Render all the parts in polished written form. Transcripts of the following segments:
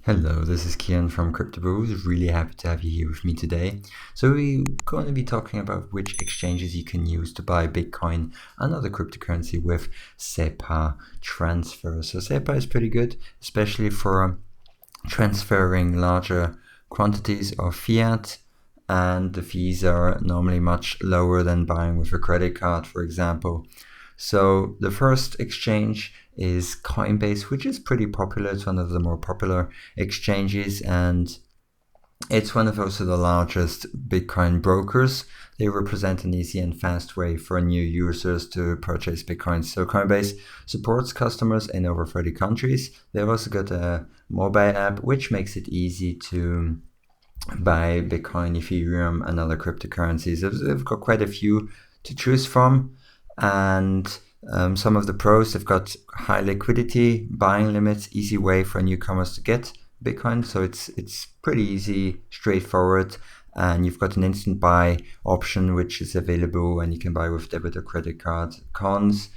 Hello, this is Kian from CryptoBoost. Really happy to have you here with me today. So we're going to be talking about which exchanges you can use to buy Bitcoin and other cryptocurrency with SEPA transfer. So SEPA is pretty good, especially for transferring larger quantities of fiat, and the fees are normally much lower than buying with a credit card, for example. So the first exchange is Coinbase, which is pretty popular. It's one of the more popular exchanges, and it's one of also the largest Bitcoin brokers. They represent an easy and fast way for new users to purchase Bitcoin. So Coinbase supports customers in over 30 countries. They've also got a mobile app, which makes it easy to buy Bitcoin, Ethereum, and other cryptocurrencies. They've got quite a few to choose from. And some of the pros, they've got high liquidity, buying limits, easy way for newcomers to get Bitcoin. So it's pretty easy, straightforward. And you've got an instant buy option, which is available, and you can buy with debit or credit card. Cons,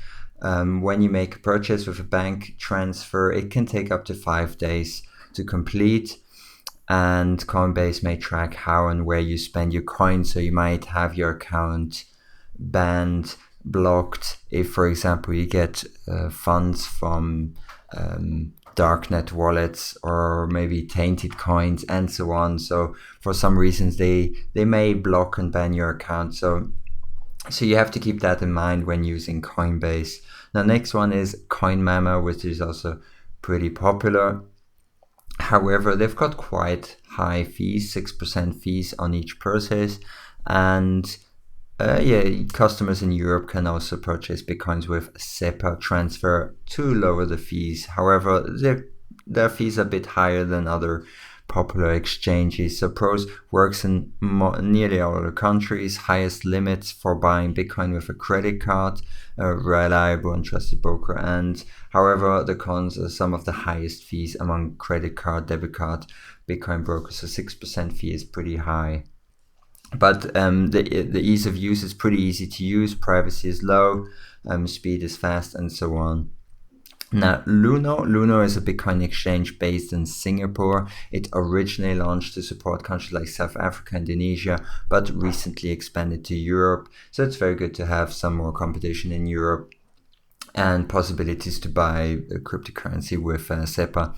when you make a purchase with a bank transfer, it can take up to 5 days to complete. And Coinbase may track how and where you spend your coins. So you might have your account banned, blocked if, for example, you get funds from darknet wallets or maybe tainted coins and so on. So for some reasons they may block and ban your account. So you have to keep that in mind when using Coinbase. Now, next one is CoinMama, which is also pretty popular. However, they've got quite high fees, 6% fees on each purchase, and customers in Europe can also purchase Bitcoins with SEPA transfer to lower the fees. However, their fees are a bit higher than other popular exchanges. So pros, works in nearly all the countries, highest limits for buying Bitcoin with a credit card, a reliable and trusted broker. And however, the cons are some of the highest fees among credit card, debit card, Bitcoin brokers. So 6% fee is pretty high. But the ease of use is pretty easy to use, privacy is low, speed is fast, and so on. Now, Luno is a Bitcoin exchange based in Singapore. It originally launched to support countries like South Africa, Indonesia, but recently expanded to Europe. So it's very good to have some more competition in Europe and possibilities to buy a cryptocurrency with SEPA.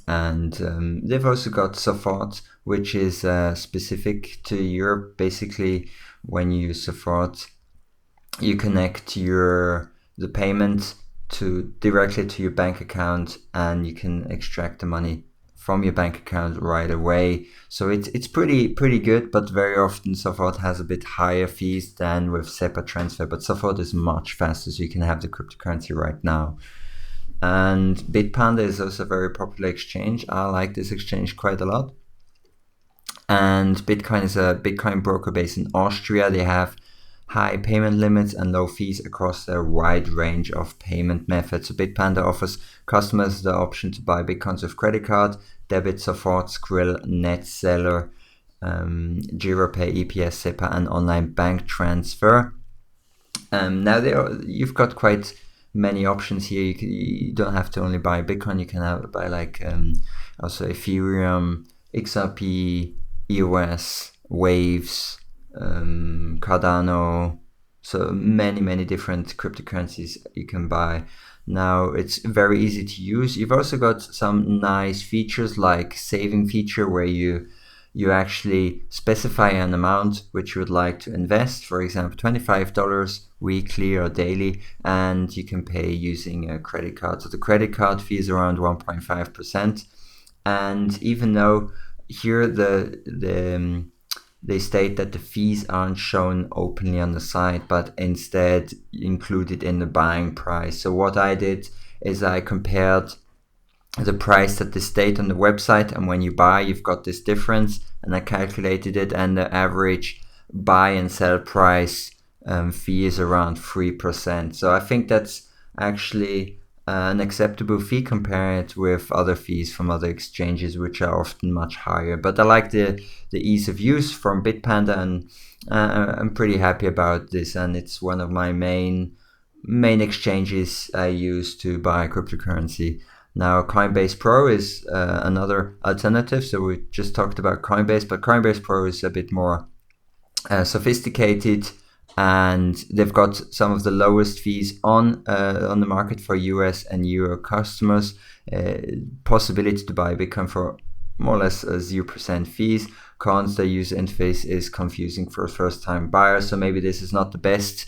And they've also got Sofort, which is specific to Europe. Basically, when you use Sofort, you connect the payment directly to your bank account, and you can extract the money from your bank account right away. So it's pretty good, but very often Sofort has a bit higher fees than with SEPA transfer. But Sofort is much faster, so you can have the cryptocurrency right now. And Bitpanda is also a very popular exchange. I like this exchange quite a lot. And Bitcoin is a Bitcoin broker based in Austria. They have high payment limits and low fees across their wide range of payment methods. So Bitpanda offers customers the option to buy Bitcoins with credit card, debit, Sofort, Skrill, NetSeller, GiroPay, EPS, SEPA, and online bank transfer. Now you've got quite many options here. You don't have to only buy Bitcoin. You can buy also Ethereum, XRP, EOS, Waves, Cardano. So many different cryptocurrencies you can buy. Now it's very easy to use. You've also got some nice features like saving feature, where you actually specify an amount which you would like to invest, for example, $25 weekly or daily, and you can pay using a credit card. So the credit card fee is around 1.5%. And even though here they state that the fees aren't shown openly on the site, but instead included in the buying price. So what I did is I compared the price that they state on the website, and when you buy, you've got this difference, and I calculated it, and the average buy and sell price fee is around 3%. So I think that's actually an acceptable fee compared with other fees from other exchanges, which are often much higher. But I like the ease of use from Bitpanda, and I'm pretty happy about this, and it's one of my main exchanges I use to buy cryptocurrency. Now, Coinbase Pro is another alternative. So we just talked about Coinbase, but Coinbase Pro is a bit more sophisticated, and they've got some of the lowest fees on the market for US and Euro customers. Possibility to buy Bitcoin for more or less 0% fees. Cons, the user interface is confusing for first-time buyers, so maybe this is not the best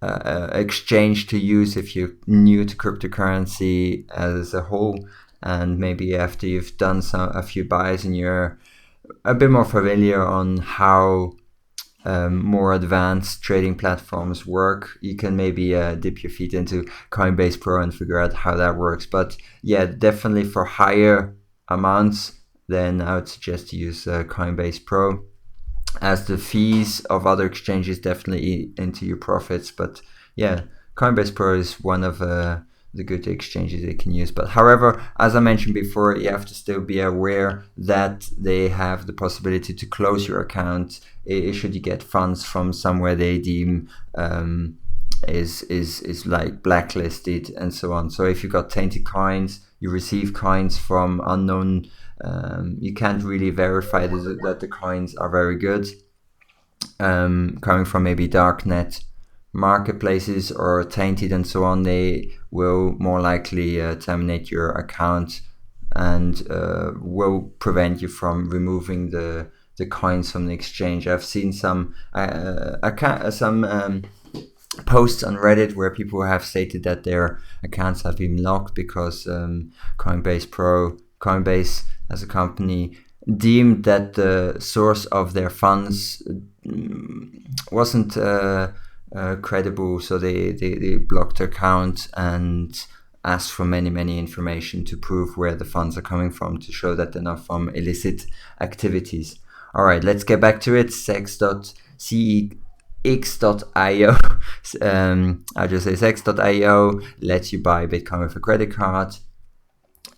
exchange to use if you're new to cryptocurrency as a whole, and maybe after you've done a few buys and you're a bit more familiar on how more advanced trading platforms work, you can maybe dip your feet into Coinbase Pro and figure out how that works. But yeah, definitely for higher amounts, then I would suggest to use Coinbase Pro, as the fees of other exchanges definitely eat into your profits. But yeah, Coinbase Pro is one of the good exchanges they can use. But however, as I mentioned before, you have to still be aware that they have the possibility to close your account should you get funds from somewhere they deem is like blacklisted and so on. So if you got tainted coins, you receive coins from unknown, you can't really verify that the coins are very good, coming from maybe darknet marketplaces or tainted and so on. They will more likely terminate your account and will prevent you from removing the coins from the exchange. I've seen some posts on Reddit where people have stated that their accounts have been locked because Coinbase as a company deemed that the source of their funds wasn't credible, so they blocked their account and asked for many information to prove where the funds are coming from, to show that they're not from illicit activities. All right, let's get back to it. Sex.io, I'll just say sex.io lets you buy Bitcoin with a credit card.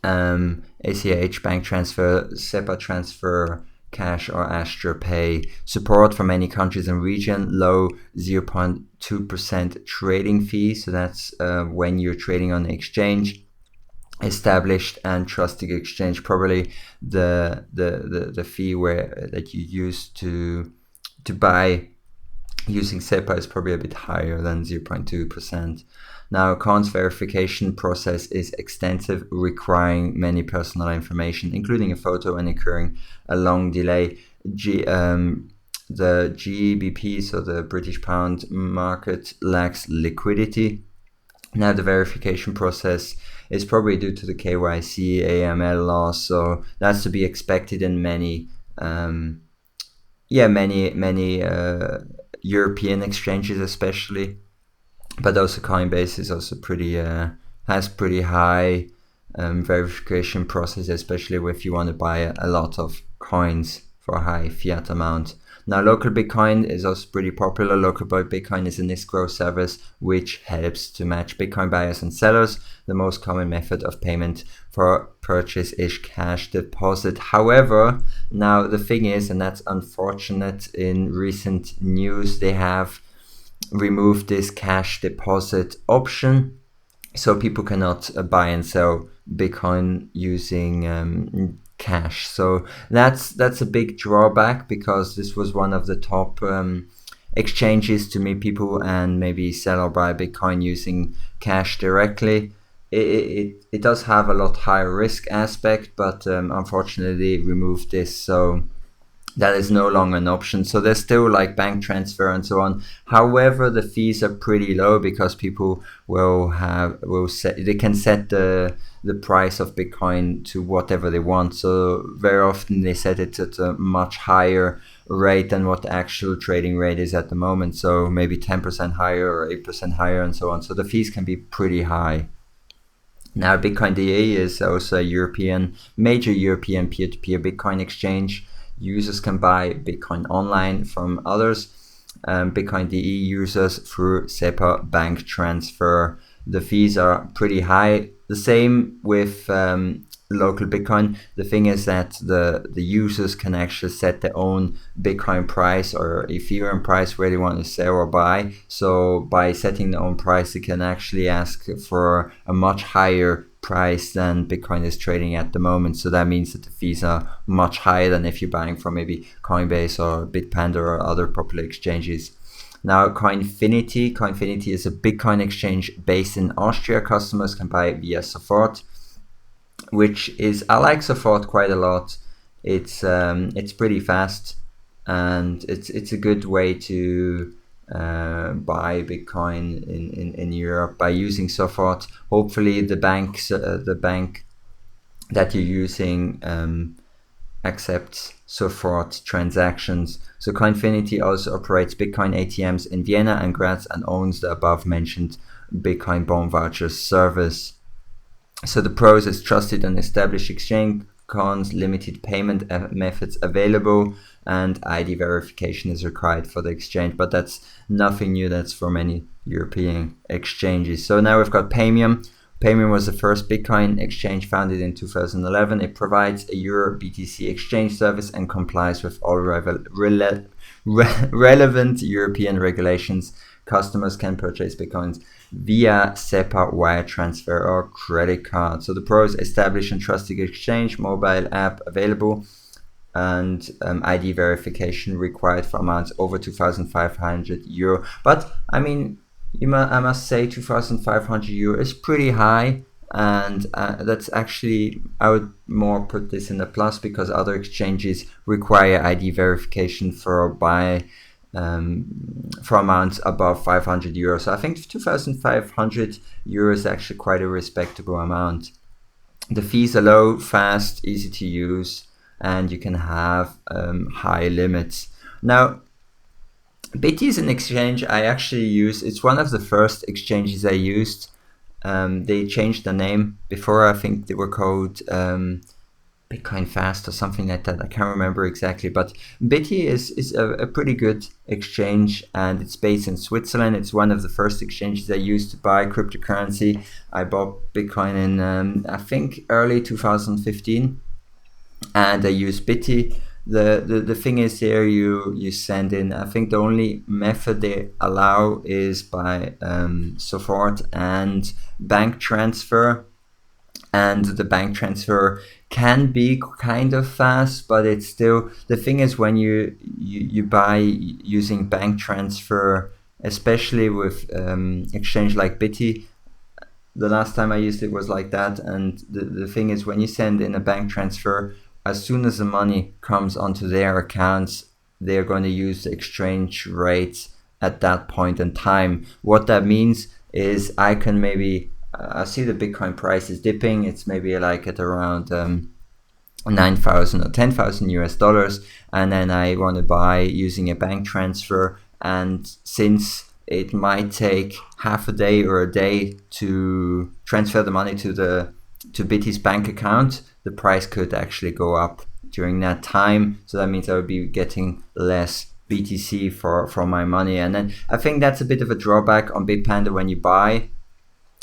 ACH, bank transfer, SEPA transfer, cash or Astra Pay, support for many countries and region, low 0.2% trading fee. So that's when you're trading on the exchange. Established and trusted exchange, probably the fee that you use to buy using SEPA is probably a bit higher than 0.2%. Now, cons, verification process is extensive, requiring many personal information, including a photo, and incurring a long delay. The GBP, so the British pound market, lacks liquidity. Now, the verification process is probably due to the KYC, AML laws, so that's to be expected in many European exchanges, especially. But also Coinbase is also has pretty high verification process, especially if you want to buy a lot of coins for a high fiat amount. Now, local Bitcoin is also pretty popular. Local Bitcoin is an escrow service which helps to match Bitcoin buyers and sellers. The most common method of payment for purchase is cash deposit. However, now the thing is, and that's unfortunate, in recent news, they have removed this cash deposit option, so people cannot buy and sell Bitcoin using cash. So that's a big drawback, because this was one of the top exchanges to meet people and maybe sell or buy Bitcoin using cash directly. It does have a lot higher risk aspect, but unfortunately they removed this, so that is no longer an option. So there's still like bank transfer and so on. However, the fees are pretty low because people they can set the price of Bitcoin to whatever they want. So very often they set it at a much higher rate than what the actual trading rate is at the moment. So maybe 10% higher or 8% higher and so on. So the fees can be pretty high. Now, Bitcoin.de is also a major European peer-to-peer Bitcoin exchange. Users can buy Bitcoin online from others. Bitcoin.de users through SEPA bank transfer. The fees are pretty high. The same with local Bitcoin. The thing is that the users can actually set their own Bitcoin price or Ethereum price where they want to sell or buy. So by setting their own price, they can actually ask for a much higher price than Bitcoin is trading at the moment. So that means that the fees are much higher than if you're buying from maybe Coinbase or Bitpanda or other popular exchanges. Now, Coinfinity is a Bitcoin exchange based in Austria. Customers can buy via Sofort, which is, I like Sofort quite a lot. It's pretty fast, and it's a good way to buy Bitcoin in Europe by using Sofort. Hopefully the bank that you're using accepts Sofort transactions. So Coinfinity also operates Bitcoin ATMs in Vienna and Graz and owns the above mentioned Bitcoin Bond Vouchers service. So the pros is trusted and established exchange, cons limited payment methods available, and ID verification is required for the exchange, but that's nothing new. That's for many European exchanges. So now we've got Paymium. Paymium was the first Bitcoin exchange founded in 2011. It provides a Euro BTC exchange service and complies with all relevant European regulations. Customers can purchase Bitcoins via SEPA wire transfer or credit card. So the pros: established and trusted exchange, mobile app available, and ID verification required for amounts over 2,500 euro. But I mean, I must say 2,500 euro is pretty high, and that's actually, I would more put this in the plus, because other exchanges require ID verification for amounts above 500 euros. So I think 2,500 euros is actually quite a respectable amount. The fees are low, fast, easy to use, and you can have high limits. Now, Bitty is an exchange I actually use. It's one of the first exchanges I used. They changed the name. Before, I think they were called Bitcoin Fast or something like that. I can't remember exactly, but Bitty is a pretty good exchange, and it's based in Switzerland. It's one of the first exchanges I used to buy cryptocurrency. I bought Bitcoin in I think early 2015, and I used Bitty. The thing is, here you send in, I think the only method they allow is by Sofort and bank transfer, and the bank transfer can be kind of fast, but it's still, the thing is, when you buy using bank transfer, especially with exchange like Bitty, the last time I used it was like that, and the thing is, when you send in a bank transfer, as soon as the money comes onto their accounts, they're going to use the exchange rates at that point in time. What that means is, I can maybe, I see the Bitcoin price is dipping. It's maybe like at around 9,000 or 10,000 US dollars, and then I want to buy using a bank transfer. And since it might take half a day or a day to transfer the money to Bitty's bank account, the price could actually go up during that time. So that means I would be getting less BTC for my money. And then I think that's a bit of a drawback on Bitpanda. When you buy,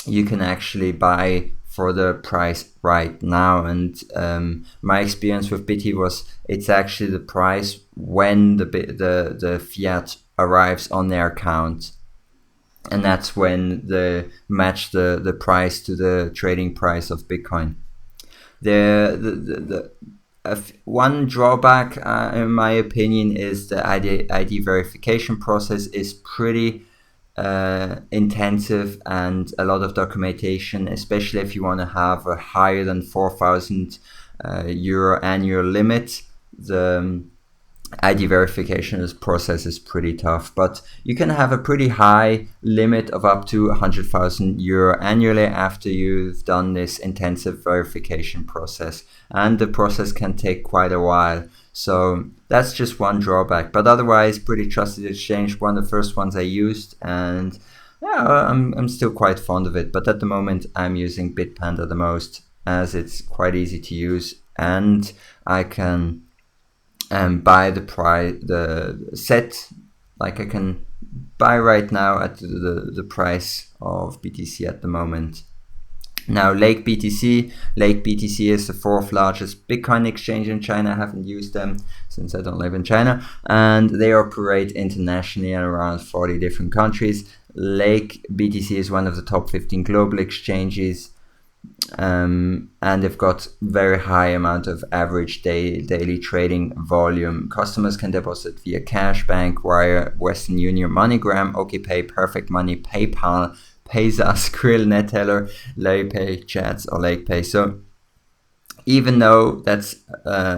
you can actually buy for the price right now. And my experience with Bitty was, it's actually the price when the fiat arrives on their account. And that's when they match the price to the trading price of Bitcoin. One drawback, in my opinion, is the ID verification process is pretty intensive, and a lot of documentation, especially if you want to have a higher than 4,000 euro annual limit. The ID verification process is pretty tough, but you can have a pretty high limit of up to 100,000 euro annually after you've done this intensive verification process, and the process can take quite a while. So that's just one drawback, but otherwise pretty trusted exchange, one of the first ones I used, and yeah, I'm still quite fond of it. But at the moment I'm using Bitpanda the most, as it's quite easy to use, and I can buy the set, like I can buy right now at the price of BTC at the moment. Now, Lake BTC is the fourth largest Bitcoin exchange in China. I haven't used them since I don't live in China, and they operate internationally in around 40 different countries. Lake BTC is one of the top 15 global exchanges. and they've got very high amount of average daily trading volume. Customers can deposit via cash, bank, wire, Western Union, MoneyGram, OKPay, Perfect Money, PayPal, Payzas, Krill, Neteller, LayPay, Chats, or LakePay. So even though that's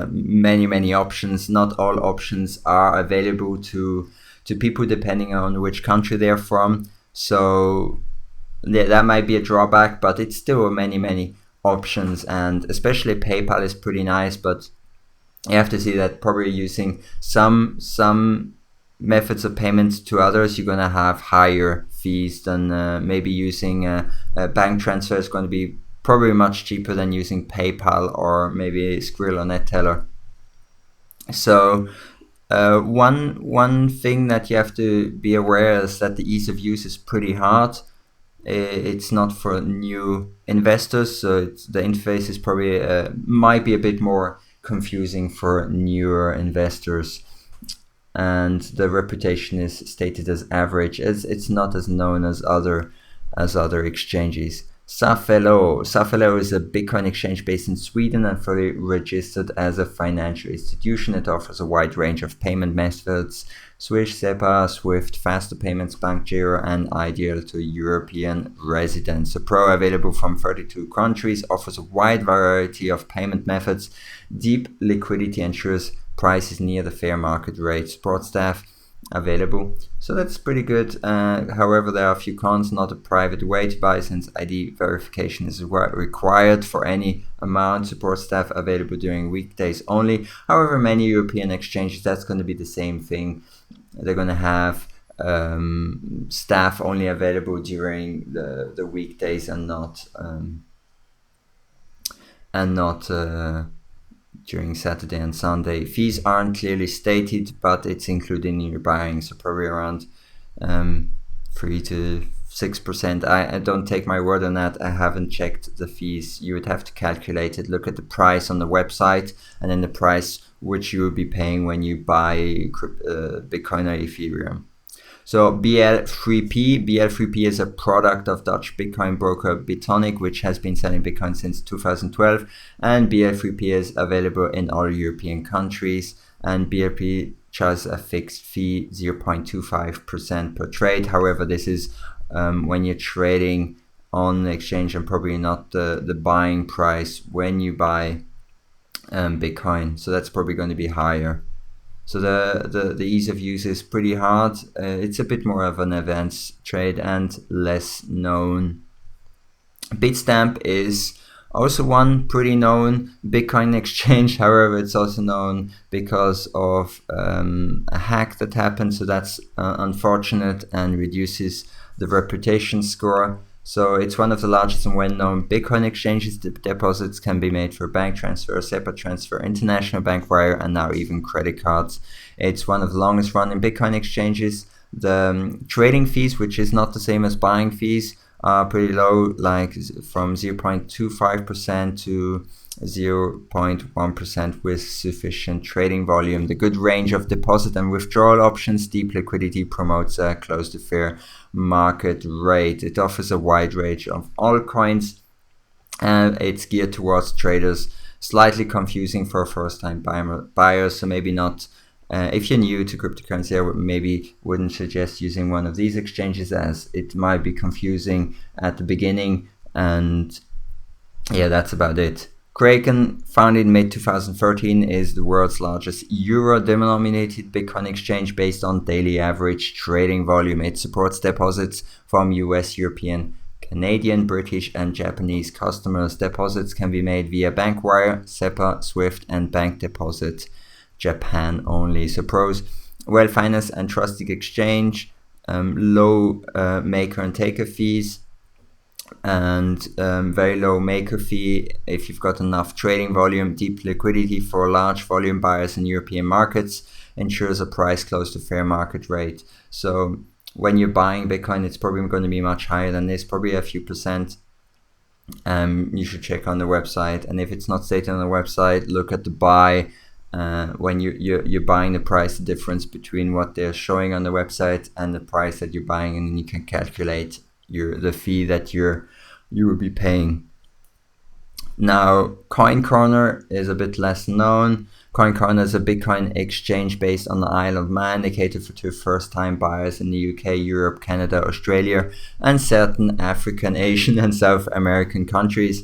many options, not all options are available to people depending on which country they're from. So that might be a drawback, but it's still many options, and especially PayPal is pretty nice. But you have to see that probably using some methods of payments to others, you're gonna have higher fees than maybe using a bank transfer is going to be probably much cheaper than using PayPal or maybe Skrill or Neteller. So one thing that you have to be aware is that the ease of use is pretty hard. It's not for new investors, so the interface is probably might be a bit more confusing for newer investors, and the reputation is stated as average. It's not as known as other exchanges. Safelo is a Bitcoin exchange based in Sweden and fully registered as a financial institution. It offers a wide range of payment methods: Swish, SEPA, Swift, faster payments, bank giro, and ideal to European residents. So Pro, available from 32 countries, offers a wide variety of payment methods. Deep liquidity ensures prices near the fair market rate. Support staff available, so that's pretty good. However, there are a few cons: not a private way to buy since ID verification is required for any amount. Support staff available during weekdays only. However, many European exchanges, that's going to be the same thing. They're going to have staff only available during the weekdays and not during Saturday and Sunday. Fees aren't clearly stated, but it's included in your buying, so probably around 3 to 6%. I don't take my word on that. I haven't checked the fees. You would have to calculate it, look at the price on the website, and then the price which you will be paying when you buy Bitcoin or Ethereum. So BL3P is a product of Dutch Bitcoin broker Bitonic, which has been selling Bitcoin since 2012, and BL3P is available in all European countries, and BLP charges a fixed fee 0.25% per trade. However, this is when you're trading on the exchange and probably not the buying price when you buy Bitcoin, so that's probably going to be higher. So the ease of use is pretty hard. It's a bit more of an advanced trade and less known. Bitstamp is also one pretty known Bitcoin exchange. However, it's also known because of a hack that happened. So that's unfortunate and reduces the reputation score. So it's one of the largest and well-known Bitcoin exchanges. The deposits can be made for bank transfer, SEPA transfer, international bank wire, and now even credit cards. It's one of the longest running Bitcoin exchanges. The trading fees, which is not the same as buying fees, are pretty low, like from 0.25% to 0.1% with sufficient trading volume. The good range of deposit and withdrawal options, deep liquidity, promotes a close to fair market rate. It offers a wide range of altcoins, and it's geared towards traders. Slightly confusing for first-time buyers, so maybe not. If you're new to cryptocurrency, I wouldn't suggest using one of these exchanges, as it might be confusing at the beginning. And yeah, that's about it. Kraken, founded in mid-2013, is the world's largest euro-denominated Bitcoin exchange based on daily average trading volume. It supports deposits from US, European, Canadian, British, and Japanese customers. Deposits can be made via bank wire, SEPA, Swift, and bank deposit. Japan only. So pros: well-financed and trusted exchange, low maker and taker fees, and very low maker fee if you've got enough trading volume. Deep liquidity for large volume buyers in European markets, ensures a price close to fair market rate. So when you're buying Bitcoin, it's probably going to be much higher than this, probably a few percent. You should check on the website, and if it's not stated on the website, look at the buy. When you're buying the price, the difference between what they're showing on the website and the price that you're buying, and then you can calculate the fee that you will be paying. Now, Coin Corner is a bit less known. Coin Corner is a Bitcoin exchange based on the Isle of Man. They cater to first-time buyers in the UK, Europe, Canada, Australia, and certain African, Asian, and South American countries.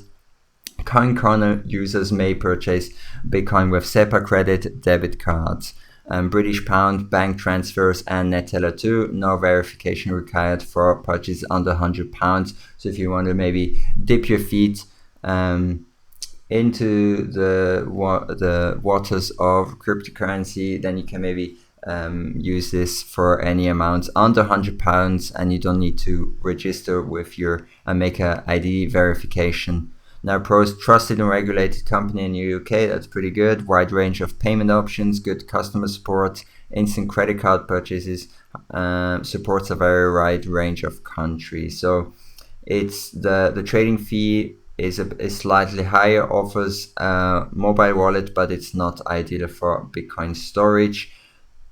Coin Corner users may purchase Bitcoin with SEPA credit debit cards, British pound, bank transfers, and Neteller 2. No verification required for purchases under £100. So if you want to maybe dip your feet into the waters of cryptocurrency, then you can maybe use this for any amount under £100, and you don't need to register with your and make a ID verification. Now, pros: trusted and regulated company in the UK, that's pretty good. Wide range of payment options, good customer support, instant credit card purchases, supports a very wide range of countries. So it's the trading fee is slightly higher, offers a mobile wallet, but it's not ideal for Bitcoin storage.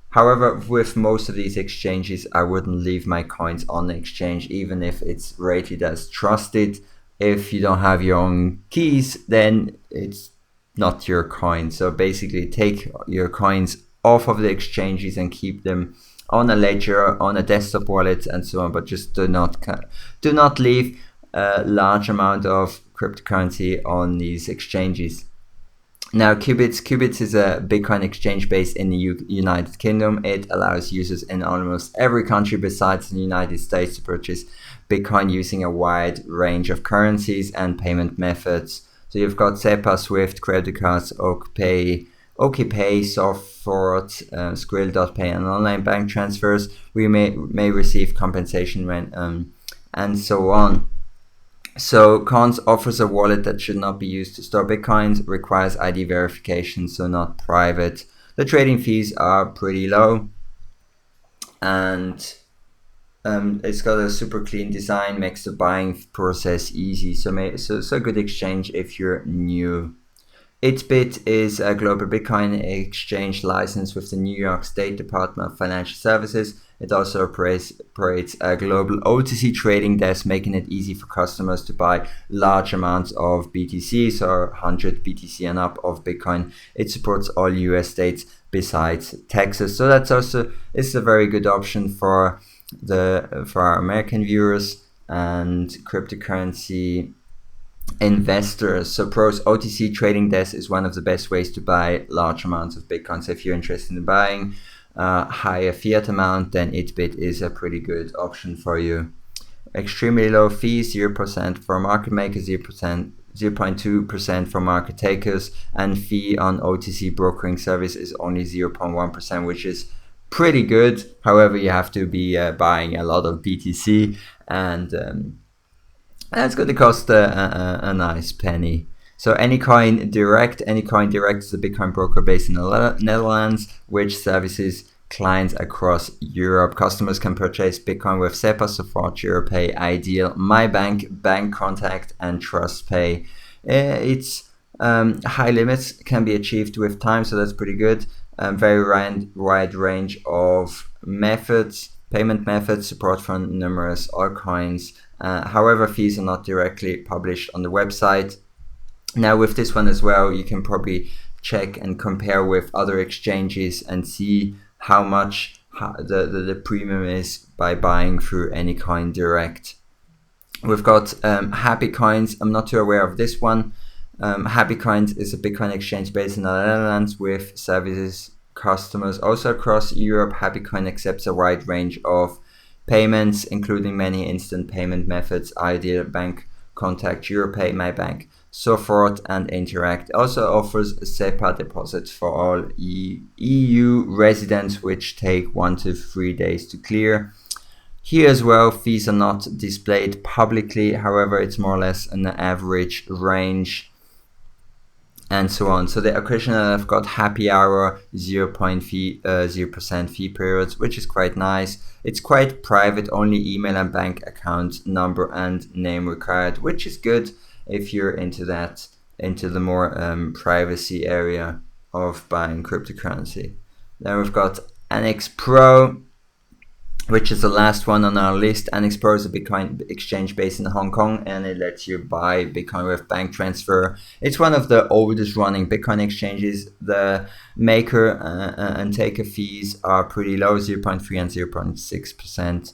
However, with most of these exchanges, I wouldn't leave my coins on the exchange, even if it's rated as trusted. If you don't have your own keys, then it's not your coin. So basically take your coins off of the exchanges and keep them on a ledger, on a desktop wallet, and so on. But just do not leave a large amount of cryptocurrency on these exchanges. Now, Qubits is a Bitcoin exchange based in the United Kingdom. It allows users in almost every country besides the United States to purchase Bitcoin using a wide range of currencies and payment methods. So you've got SEPA, SWIFT, credit cards, OKPay, Softforward, Skrill.pay, and online bank transfers. We may receive compensation when and so on. So Cons offers a wallet that should not be used to store Bitcoins, requires ID verification, so not private. The trading fees are pretty low, and it's got a super clean design, makes the buying process easy. So good exchange if you're new. Itbit is a global Bitcoin exchange licensed with the New York State Department of Financial Services. It also operates a global OTC trading desk, making it easy for customers to buy large amounts of BTC, so 100 BTC and up of Bitcoin. It supports all US states besides Texas. So it's a very good option for our American viewers and cryptocurrency investors. So pros: OTC trading desk is one of the best ways to buy large amounts of Bitcoin. So if you're interested in buying higher fiat amount, then Itbit is a pretty good option for you. Extremely low fees, 0% for market makers, 0.2% for market takers, and fee on OTC brokering service is only 0.1%, which is pretty good. However, you have to be buying a lot of BTC, and that's going to cost a nice penny. So Anycoin Direct is a Bitcoin broker based in the Netherlands, which services clients across Europe. Customers can purchase Bitcoin with SEPA, Support, Europay, Ideal, MyBank, Bank Contact, and TrustPay. Its high limits can be achieved with time, so that's pretty good. Very wide range of payment methods, support for numerous altcoins. However, fees are not directly published on the website. Now, with this one as well, you can probably check and compare with other exchanges and see how much the premium is by buying through Anycoin Direct. We've got Happy Coins. I'm not too aware of this one. Happy Coins is a Bitcoin exchange based in the Netherlands with services customers also across Europe. Happy Coin accepts a wide range of payments, including many instant payment methods: Ideal, Bank Contact, Europay, MyBank, Softforward, and Interact. Also offers SEPA deposits for all EU residents, which take 1 to 3 days to clear. Here as well, fees are not displayed publicly. However, it's more or less an average range, and so on. So the occasionally I've got happy hour, 0% fee periods, which is quite nice. It's quite private, only email and bank account number and name required, which is good if you're into the more privacy area of buying cryptocurrency. Then we've got Annex Pro. which is the last one on our list. And Explorer is a Bitcoin exchange based in Hong Kong, and it lets you buy Bitcoin with bank transfer. It's one of the oldest running Bitcoin exchanges. The maker and taker fees are pretty low, 0.3 and 0.6%.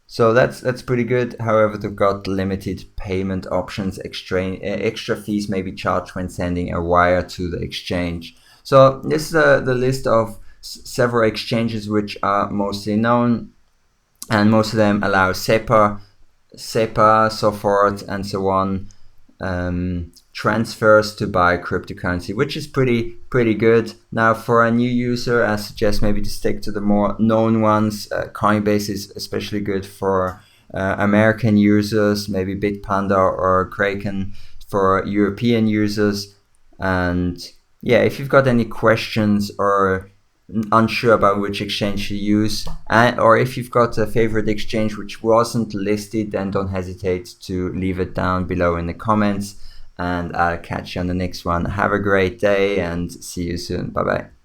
So that's pretty good. However, they've got limited payment options. Extra fees may be charged when sending a wire to the exchange. So this is the list of several exchanges which are mostly known, and most of them allow SEPA, so forth and so on, transfers to buy cryptocurrency, which is pretty good. Now, for a new user, I suggest maybe to stick to the more known ones. Coinbase is especially good for American users, maybe Bitpanda or Kraken for European users. And yeah, if you've got any questions or unsure about which exchange to use, or if you've got a favorite exchange which wasn't listed, then don't hesitate to leave it down below in the comments, and I'll catch you on the next one. Have a great day and see you soon. Bye bye.